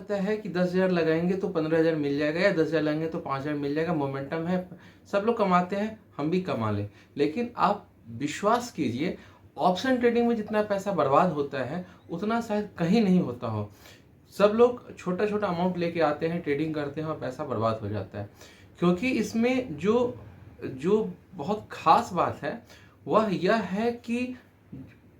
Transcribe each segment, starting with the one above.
लगता है कि 10,000 लगाएंगे तो 15,000 मिल जाएगा, या 10,000 लगाएंगे तो 5,000 मिल जाएगा, मोमेंटम है, सब लोग कमाते हैं, हम भी कमा लें। लेकिन आप विश्वास कीजिए, ऑप्शन ट्रेडिंग में जितना पैसा बर्बाद होता है उतना शायद कहीं नहीं होता हो। सब लोग छोटा छोटा अमाउंट लेके आते हैं, ट्रेडिंग करते हैं और पैसा बर्बाद हो जाता है। क्योंकि इसमें जो जो बहुत खास बात है वह यह है कि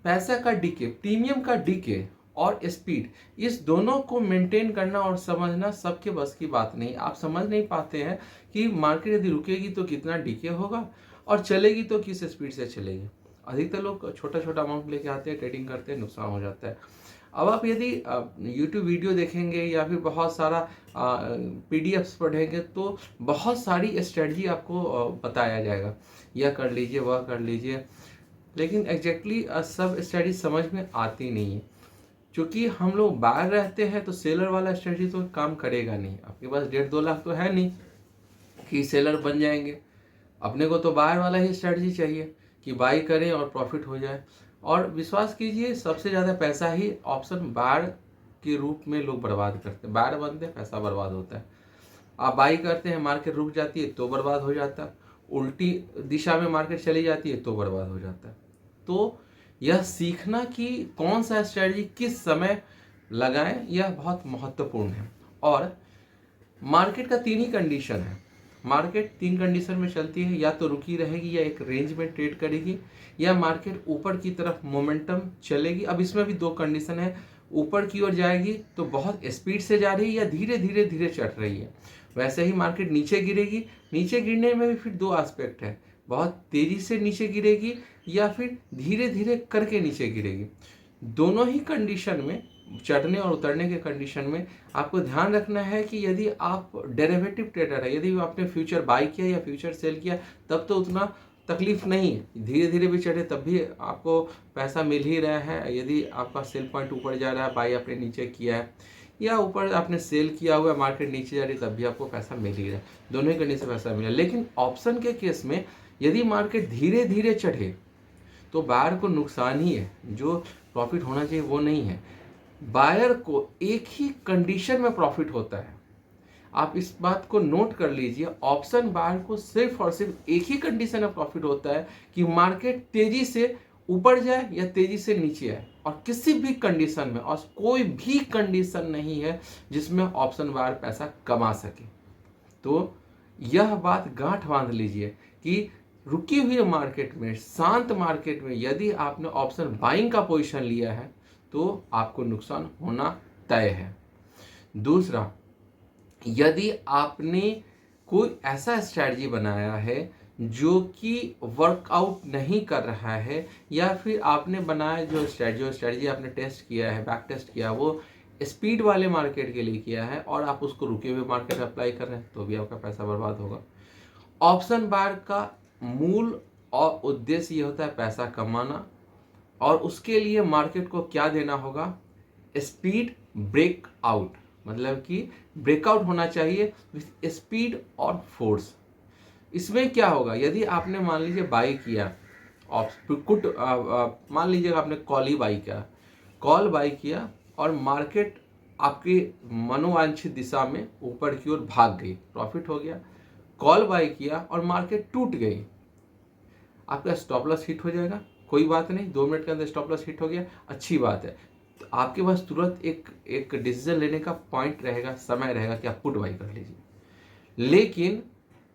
पैसा का डीके, प्रीमियम का डीके और स्पीड, इस दोनों को मेंटेन करना और समझना सबके बस की बात नहीं। आप समझ नहीं पाते हैं कि मार्केट यदि रुकेगी तो कितना डीके होगा और चलेगी तो किस स्पीड से चलेगी। अधिकतर लोग छोटा छोटा अमाउंट लेके आते हैं, ट्रेडिंग करते हैं, नुकसान हो जाता है। अब आप यदि यूट्यूब वीडियो देखेंगे या फिर बहुत सारा पीडीएफ्स पढ़ेंगे तो बहुत सारी स्ट्रेटजी आपको बताया जाएगा, यह कर लीजिए, वह कर लीजिए, लेकिन एग्जैक्टली सब स्ट्रेटजी समझ में आती नहीं है। क्योंकि हम लोग बाहर रहते हैं तो सेलर वाला स्ट्रेटजी तो काम करेगा नहीं। आपके पास 1.5-2 लाख तो है नहीं कि सेलर बन जाएंगे। अपने को तो बायर वाला ही स्ट्रेटजी चाहिए कि बाई करें और प्रॉफिट हो जाए। और विश्वास कीजिए, सबसे ज़्यादा पैसा ही ऑप्शन बायर के रूप में लोग बर्बाद करते हैं। बायर बनते हैं, पैसा बर्बाद होता है। आप बाई करते हैं, मार्केट रुक जाती है तो बर्बाद हो जाता है, उल्टी दिशा में मार्केट चली जाती है तो बर्बाद हो जाता है। तो यह सीखना कि कौन सा स्ट्रेटजी किस समय लगाएं, यह बहुत महत्वपूर्ण है। और मार्केट का 3 ही कंडीशन है। मार्केट 3 कंडीशन में चलती है, या तो रुकी रहेगी, या एक रेंज में ट्रेड करेगी, या मार्केट ऊपर की तरफ मोमेंटम चलेगी। अब इसमें भी 2 कंडीशन है, ऊपर की ओर जाएगी तो बहुत स्पीड से जा रही है या धीरे धीरे धीरे चढ़ रही है। वैसे ही मार्केट नीचे गिरेगी, नीचे गिरने में भी फिर 2 एस्पेक्ट है, बहुत तेजी से नीचे गिरेगी या फिर धीरे धीरे करके नीचे गिरेगी। दोनों ही कंडीशन में, चढ़ने और उतरने के कंडीशन में, आपको ध्यान रखना है कि यदि आप डेरिवेटिव ट्रेडर है, यदि आपने फ्यूचर बाई किया या फ्यूचर सेल किया तब तो उतना तकलीफ नहीं है, धीरे धीरे भी चढ़े तब भी आपको पैसा मिल ही रहा है। यदि आपका सेल पॉइंट ऊपर जा रहा है, बाई आपने नीचे किया है, या ऊपर आपने सेल किया हुआ है, मार्केट नीचे जा रही है, तब भी आपको पैसा मिल ही रहा है। दोनों ही कंडीशन से पैसा मिला। लेकिन ऑप्शन के केस में यदि मार्केट धीरे धीरे चढ़े तो बायर को नुकसान ही है, जो प्रॉफिट होना चाहिए वो नहीं है। बायर को एक ही कंडीशन में प्रॉफिट होता है। आप इस बात को नोट कर लीजिए, ऑप्शन बायर को सिर्फ और सिर्फ एक ही कंडीशन में प्रॉफिट होता है कि मार्केट तेजी से ऊपर जाए या तेजी से नीचे आए, और किसी भी कंडीशन में, और कोई भी कंडीशन नहीं है जिसमें ऑप्शन बायर पैसा कमा सके। तो यह बात गांठ बांध लीजिए कि रुकी हुई मार्केट में, शांत मार्केट में यदि आपने ऑप्शन बाइंग का पोजीशन लिया है तो आपको नुकसान होना तय है। दूसरा, यदि आपने कोई ऐसा स्ट्रैटेजी बनाया है जो कि वर्कआउट नहीं कर रहा है, या फिर आपने बनाया जो स्ट्रैटेजी आपने टेस्ट किया है, बैक टेस्ट किया, वो स्पीड वाले मार्केट के लिए किया है और आप उसको रुके हुए मार्केट में अप्लाई कर रहे हैं, तो भी आपका पैसा बर्बाद होगा। ऑप्शन बायर का मूल और उद्देश्य ये होता है पैसा कमाना, और उसके लिए मार्केट को क्या देना होगा, स्पीड ब्रेकआउट, मतलब कि ब्रेकआउट होना चाहिए विथ स्पीड और फोर्स। इसमें क्या होगा, यदि आपने मान लीजिए बाई किया, पुट मान लीजिए आपने कॉल ही बाई किया, कॉल बाई किया और मार्केट आपकी मनोवांछित दिशा में ऊपर की ओर भाग गई, प्रॉफिट हो गया। कॉल बाई किया और मार्केट टूट गई, आपका स्टॉप लॉस हिट हो जाएगा, कोई बात नहीं, 2 मिनट के अंदर स्टॉप लॉस हिट हो गया, अच्छी बात है। तो आपके पास तुरंत एक डिसीजन लेने का पॉइंट रहेगा, समय रहेगा कि आप पुट बाई कर लीजिए। लेकिन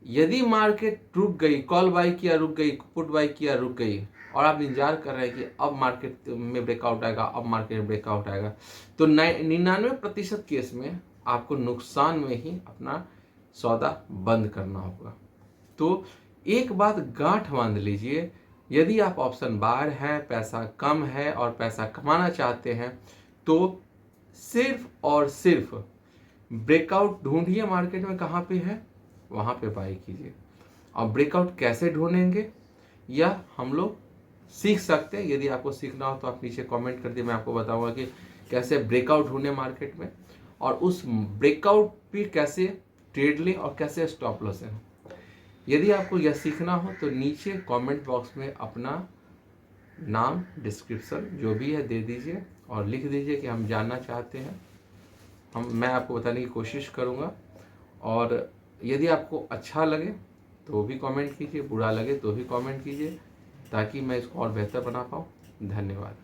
यदि मार्केट रुक गई, कॉल बाई किया रुक गई, पुट बाई किया रुक गई, और आप इंतजार कर रहे हैं कि अब मार्केट में ब्रेकआउट आएगा, अब मार्केट में ब्रेकआउट आएगा, तो 99% केस में आपको नुकसान में ही अपना सौदा बंद करना होगा। तो एक बात गांठ बांध लीजिए, यदि आप ऑप्शन बायर हैं, पैसा कम है और पैसा कमाना चाहते हैं, तो सिर्फ और सिर्फ ब्रेकआउट ढूंढिए मार्केट में, कहाँ पे है वहाँ पे बाई कीजिए। और ब्रेकआउट कैसे ढूंढेंगे या हम लोग सीख सकते हैं, यदि आपको सीखना हो तो आप नीचे कमेंट कर दिए, मैं आपको बताऊंगा कि कैसे ब्रेकआउट ढूंढे मार्केट में, और उस ब्रेकआउट पे कैसे ट्रेड लें और कैसे स्टॉप लॉस लें। यदि आपको यह सीखना हो तो नीचे कमेंट बॉक्स में अपना नाम, डिस्क्रिप्शन जो भी है दे दीजिए और लिख दीजिए कि हम जानना चाहते हैं। मैं आपको बताने की कोशिश करूँगा। और यदि आपको अच्छा लगे तो भी कमेंट कीजिए, बुरा लगे तो भी कमेंट कीजिए, ताकि मैं इसको और बेहतर बना पाऊँ। धन्यवाद।